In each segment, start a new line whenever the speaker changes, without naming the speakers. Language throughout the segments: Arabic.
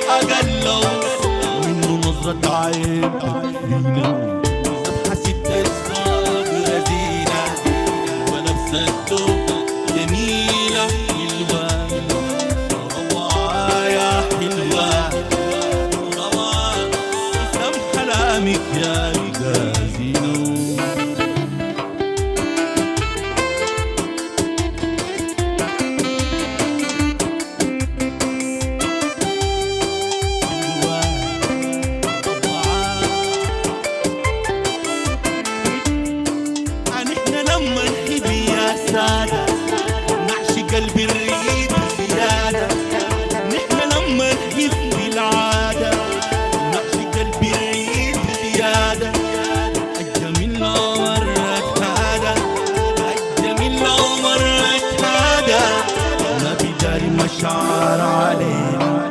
أقلوا منه نظرة عين فينا ذبحة ستة الصاغ رزينة ولبسته جميلة حلوة روعة يا حلوة روعة اسم حلامك يا زينو نعشق قلب الريد زيادة نحن لما نحيف بالعادة نعشق قلب الريد زيادة الجميل لو مرت هذا الجميل لو مرت هذا ما بداري مشاعر علينا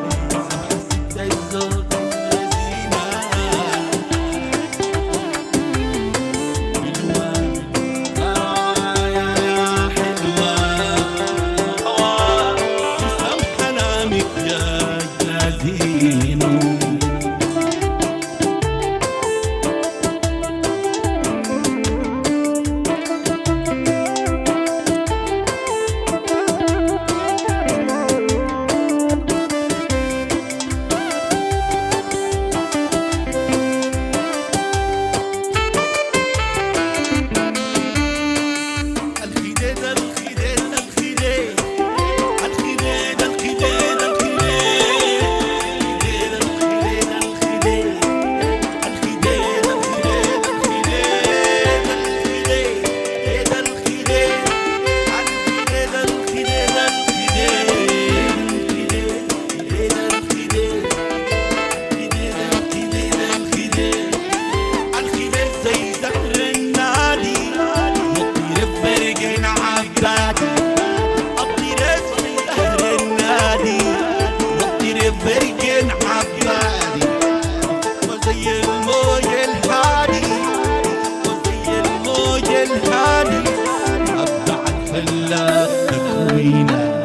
برجن عبادي وزي الموج الهادي وزي الموج الهادي أبدع الخلاق تكوينه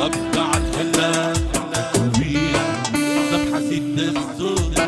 أبدع الخلاق تكوينه ذبحة ست الصوت